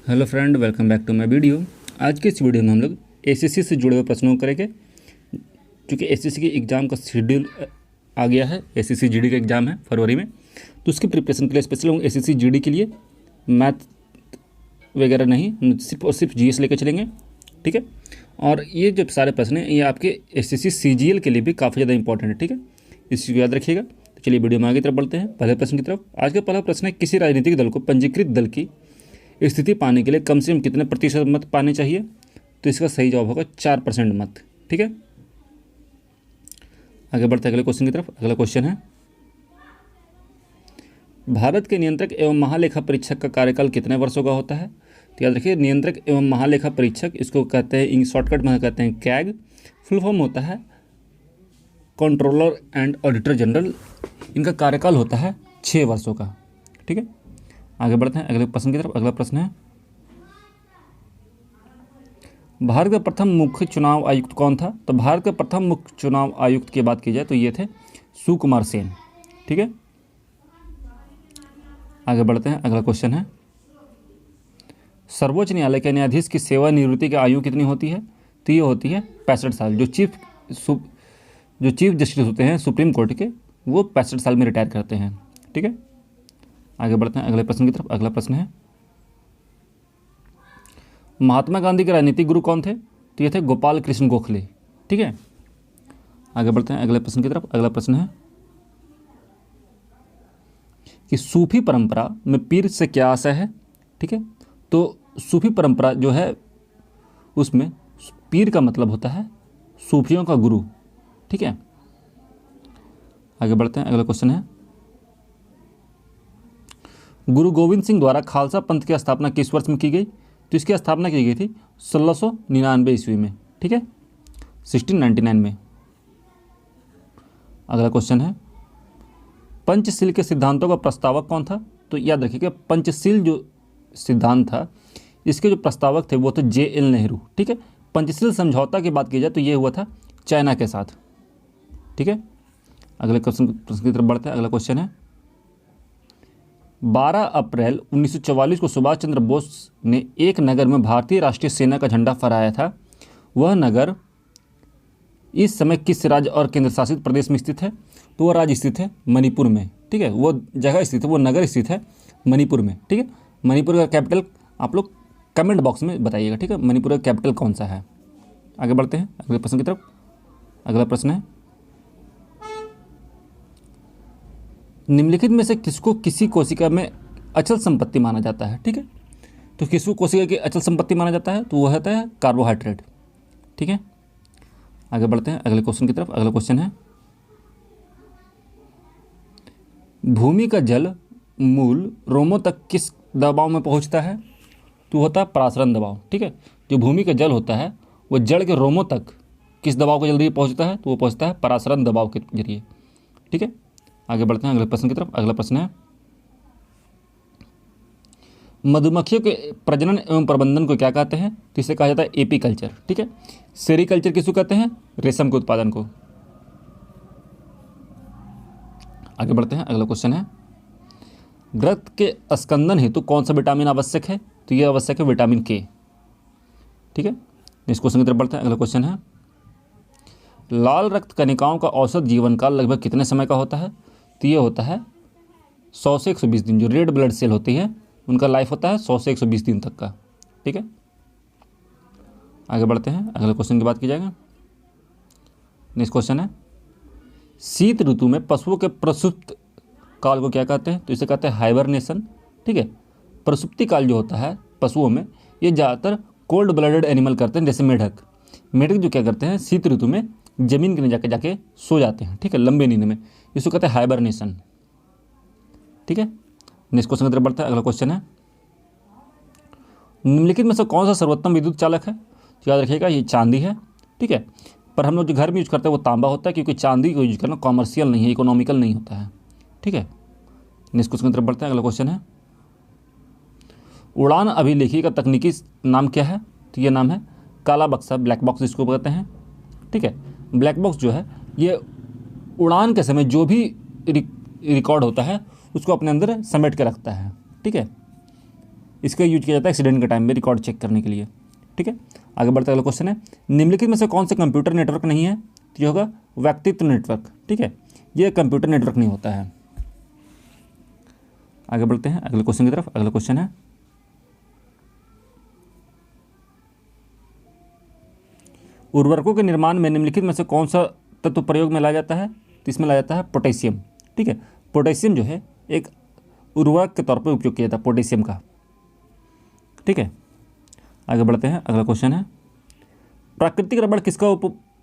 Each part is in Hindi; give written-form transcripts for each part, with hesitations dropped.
Hello friend, welcome back to my video. आज के इस वीडियो में हम लोग एसएससी से जुड़े हुए प्रश्नों को करेंगे। क्योंकि एसएससी के एग्ज़ाम का शेड्यूल आ गया है, एसएससी जीडी का एग्ज़ाम है फरवरी में, तो उसकी प्रिपरेशन के लिए स्पेशल हम एसएससी जीडी के लिए मैथ वगैरह नहीं, सिर्फ और सिर्फ जीएस लेकर चलेंगे। ठीक है, और ये जो सारे प्रश्न हैं ये आपके एसएससी सीजीएल के लिए भी काफ़ी ज़्यादा इंपॉर्टेंट है। ठीक है, इस चीज़ को याद रखिएगा। तो चलिए वीडियो में आगे तरफ बढ़ते हैं, पहले प्रश्न की तरफ। आज का पहला प्रश्न है, किसी राजनीतिक दल को पंजीकृत दल की स्थिति पाने के लिए कम से कम कितने प्रतिशत मत पाने चाहिए? तो इसका सही जवाब होगा 4% मत। ठीक है, आगे बढ़ते हैं अगले क्वेश्चन की तरफ। अगला क्वेश्चन है, भारत के नियंत्रक एवं महालेखा परीक्षक का कार्यकाल कितने वर्षों का होता है? तो याद रखिए, नियंत्रक एवं महालेखा परीक्षक, इसको कहते हैं शॉर्टकट में कहते हैं कैग, फुल फॉर्म होता है कंट्रोलर एंड ऑडिटर जनरल। इनका कार्यकाल होता है 6 वर्षों का। ठीक है, आगे बढ़ते हैं अगले प्रश्न की तरफ। अगला प्रश्न है, भारत का प्रथम मुख्य चुनाव आयुक्त कौन था? तो भारत के प्रथम मुख्य चुनाव आयुक्त की बात की जाए तो ये थे सुकुमार सेन। ठीक है, आगे बढ़ते हैं अगला क्वेश्चन है, सर्वोच्च न्यायालय के न्यायाधीश की सेवानिवृत्ति की आयु कितनी होती है? तो ये होती है 65 साल। जो चीफ जस्टिस होते हैं सुप्रीम कोर्ट के, वो 65 साल में रिटायर करते हैं। ठीक है, आगे बढ़ते हैं अगले प्रश्न की तरफ। अगला प्रश्न है, महात्मा गांधी के राजनीतिक गुरु कौन थे? तो ये थे गोपाल कृष्ण गोखले। ठीक है, आगे बढ़ते हैं अगले प्रश्न की तरफ। अगला प्रश्न है कि सूफी परंपरा में पीर से क्या आशय है? ठीक है, तो सूफी परंपरा जो है उसमें पीर का मतलब होता है सूफियों का गुरु। ठीक है, आगे बढ़ते हैं अगला क्वेश्चन है, गुरु गोविंद सिंह द्वारा खालसा पंथ की स्थापना किस वर्ष में की गई? तो इसकी स्थापना की गई थी 1699 ईस्वी में। ठीक है, 1699 में। अगला क्वेश्चन है, पंचशील के सिद्धांतों का प्रस्तावक कौन था? तो याद रखिएगा, पंचशील जो सिद्धांत था इसके जो प्रस्तावक थे वो थे JL नेहरू। ठीक है, पंचशील समझौता की बात की जाए तो ये हुआ था चाइना के साथ। ठीक है, अगले प्रश्न की तरफ बढ़ते हैं। अगला क्वेश्चन है, 12 अप्रैल 1944 को सुभाष चंद्र बोस ने एक नगर में भारतीय राष्ट्रीय सेना का झंडा फहराया था। वह नगर इस समय किस राज्य और केंद्र शासित प्रदेश में स्थित है? तो वह राज्य स्थित है मणिपुर में। ठीक है, वो जगह स्थित है, वो नगर स्थित है मणिपुर में। ठीक है, मणिपुर का कैपिटल आप लोग कमेंट बॉक्स में बताइएगा। ठीक है, मणिपुर का कैपिटल कौन सा है? आगे बढ़ते हैं अगले प्रश्न की तरफ। अगला प्रश्न है, निम्नलिखित में से किसको किसी कोशिका में अचल संपत्ति माना जाता है? ठीक है, तो किसको कोशिका की अचल संपत्ति माना जाता है? तो वह होता है कार्बोहाइड्रेट। ठीक है, आगे बढ़ते हैं अगले क्वेश्चन की तरफ। अगला क्वेश्चन है, भूमि का जल मूल रोमों तक किस दबाव में पहुंचता है? तो होता है परासरण दबाव। ठीक है, जो भूमि का जल होता है वो जड़ के रोमों तक किस दबाव के जरिए पहुंचता है? तो वो पहुंचता है परासरण दबाव के जरिए। ठीक है, आगे बढ़ते हैं अगले प्रश्न की तरफ। अगला प्रश्न है, मधुमक्खियों के प्रजनन एवं प्रबंधन को क्या कहते हैं? तो इसे कहा जाता है एपीकल्चर। ठीक है, सेरीकल्चर किसको कहते हैं? रेशम के उत्पादन को। आगे बढ़ते हैं अगला क्वेश्चन है, रक्त के स्कंदन हेतु कौन सा विटामिन आवश्यक है? तो यह आवश्यक है विटामिन के। ठीक है, इस क्वेश्चन की तरफ बढ़ते हैं। अगला क्वेश्चन है, लाल रक्त कणिकाओं का औसत जीवन काल लगभग कितने समय का होता है? तो ये होता है 100 से 120 दिन। जो रेड ब्लड सेल होती है उनका लाइफ होता है 100 से 120 दिन तक का। ठीक है, आगे बढ़ते हैं अगले क्वेश्चन की बात की जाएगा। नेक्स्ट क्वेश्चन है, शीत ऋतु में पशुओं के प्रसुप्त काल को क्या कहते हैं? तो इसे कहते हैं हाइबरनेशन। ठीक है, प्रसुप्ति काल जो होता है पशुओं में, ये ज़्यादातर कोल्ड ब्लडेड एनिमल करते हैं, जैसे मेढक जो क्या करते हैं शीत ऋतु में जमीन के नीचे जाके सो जाते हैं। ठीक है, लंबे नींद में, इसको कहते हैं हाइबरनेशन। ठीक है, नेक्स्ट क्वेश्चन की तरफ बढ़ता है। अगला क्वेश्चन है, निम्नलिखित में से कौन सा सर्वोत्तम विद्युत चालक है? तो याद रखिएगा ये चांदी है। ठीक है, पर हम लोग जो घर में यूज करते हैं वो तांबा होता है, क्योंकि चांदी को यूज करना कॉमर्शियल नहीं है, इकोनॉमिकल नहीं होता है। ठीक है, नेक्स्ट क्वेश्चन की तरफ बढ़ते हैं। अगला क्वेश्चन है, उड़ान अभिलेखी का तकनीकी नाम क्या है? तो ये नाम है काला बक्सा, ब्लैक बॉक्स जिसको कहते हैं। ठीक है, ब्लैक बॉक्स जो है ये उड़ान के समय जो भी रिकॉर्ड होता है उसको अपने अंदर समेट के रखता है। ठीक है, इसका यूज किया जाता है एक्सीडेंट के टाइम में रिकॉर्ड चेक करने के लिए। ठीक है, आगे बढ़ते अगला क्वेश्चन है, निम्नलिखित में से कौन सा कंप्यूटर नेटवर्क नहीं है? तो ये होगा व्यक्तित्व नेटवर्क। ठीक है, ये कंप्यूटर नेटवर्क नहीं होता है। आगे बढ़ते हैं अगले क्वेश्चन की तरफ। अगला क्वेश्चन है, उर्वरकों के निर्माण में निम्नलिखित में से कौन सा तत्व प्रयोग में लाया जाता है? तो इसमें लाया जाता है पोटेशियम। ठीक है, पोटेशियम जो है एक उर्वरक के तौर पर उपयोग किया जाता है पोटेशियम का। ठीक है, आगे बढ़ते हैं अगला क्वेश्चन है, प्राकृतिक रबड़ किसका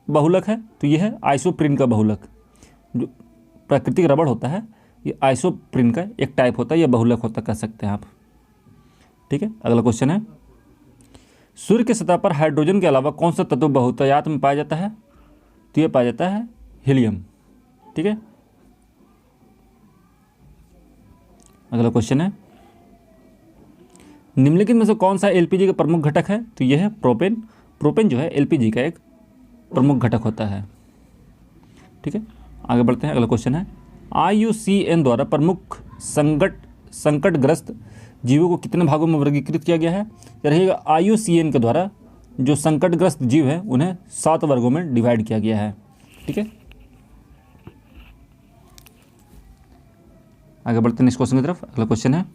बहुलक है? तो यह है आइसोप्रीन का बहुलक। जो प्राकृतिक रबड़ होता है ये आइसोप्रीन का एक टाइप होता है, यह बहुलक होता कह सकते हैं आप। ठीक है, अगला क्वेश्चन है, सूर्य की सतह पर हाइड्रोजन के अलावा कौन सा तत्व बहुतायत में पाया जाता है? तो यह पाया जाता है हीलियम। ठीक है, अगला क्वेश्चन है, निम्नलिखित में से कौन सा एलपीजी का प्रमुख घटक है? तो यह है प्रोपेन। प्रोपेन जो है एलपीजी का एक प्रमुख घटक होता है। ठीक है, आगे बढ़ते हैं अगला क्वेश्चन है, IUCN द्वारा प्रमुख संकटग्रस्त जीवों को कितने भागों में वर्गीकृत किया गया है? रहेगा IUCN के द्वारा जो संकटग्रस्त जीव है उन्हें 7 वर्गों में डिवाइड किया गया है। ठीक है, आगे बढ़ते हैं इस क्वेश्चन की तरफ। अगला क्वेश्चन है,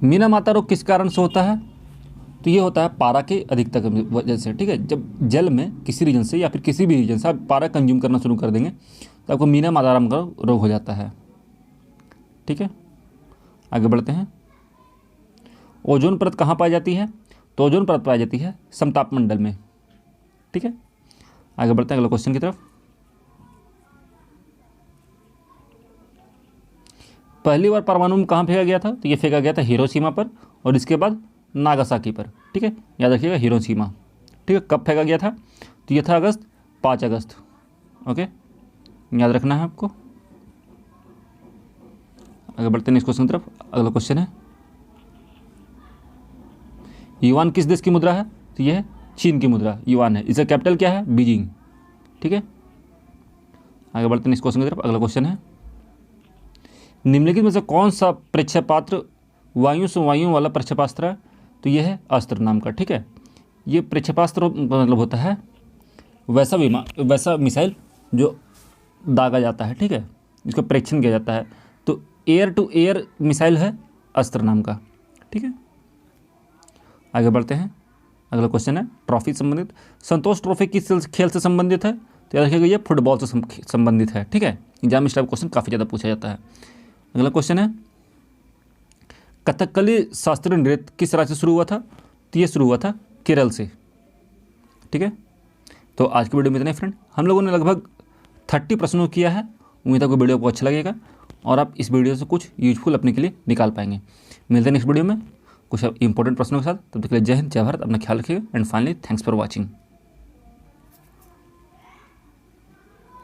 मीना माता रोग किस कारण से होता है? तो ये होता है पारा के अधिकता की वजह से। ठीक है, जब जल में किसी रीजन से या फिर किसी भी रीजन से आप पारा कंज्यूम करना शुरू कर देंगे तो आपको मीना माताराम का रोग हो जाता है। ठीक है, आगे बढ़ते हैं, ओजोन परत कहाँ पाई जाती है? तो ओजोन परत पाई जाती है समताप मंडल में। ठीक है, आगे बढ़ते हैं अगले क्वेश्चन की तरफ। पहली बार परमाणु में कहाँ फेंका गया था? तो ये फेंका गया था हिरोशिमा पर और इसके बाद नागासाकी पर। ठीक है, याद रखिएगा हिरोशिमा। ठीक है, कब फेंका गया था? तो ये था 5 अगस्त। ओके, याद रखना है आपको। आगे बढ़ते हैं इस क्वेश्चन की तरफ। अगला क्वेश्चन है, युआन किस देश की मुद्रा है? तो यह है चीन की मुद्रा युआन है। इसका कैपिटल क्या है? बीजिंग। ठीक है, आगे बढ़ते हैं इस क्वेश्चन की तरफ। अगला क्वेश्चन है, निम्नलिखित में से कौन सा प्रक्षेपास्त्र वायु से वायु वाला प्रक्षेपास्त्र है? तो यह है अस्त्र नाम का। ठीक है, ये प्रक्षेपास्त्र मतलब होता है वैसा मिसाइल जो दागा जाता है। ठीक है, इसका परीक्षण किया जाता है। तो एयर टू एयर मिसाइल है अस्त्र नाम का। ठीक है, आगे बढ़ते हैं। अगला क्वेश्चन है ट्रॉफी संबंधित, संतोष ट्रॉफी किस खेल से संबंधित है? तो याद रखिएगा ये फुटबॉल से संबंधित है। ठीक है, एग्जाम में इस टाइप क्वेश्चन काफ़ी ज़्यादा पूछा जाता है। अगला क्वेश्चन है, कथकली शास्त्रीय नृत्य किस राज्य से शुरू हुआ था? तो ये शुरू हुआ था केरल से। ठीक है, तो आज की वीडियो में इतना ही फ्रेंड। हम लोगों ने लगभग 30 प्रश्नों किया है। उम्मीद है आपको वीडियो को अच्छा लगेगा और आप इस वीडियो से कुछ यूजफुल अपने के लिए निकाल पाएंगे। मिलते हैं नेक्स्ट वीडियो में कुछ इंपॉर्टेंट प्रश्नों के साथ। तब तक के लिए जय हिंद, जय भारत, अपना ख्याल रखिएगा and finally thanks for watching.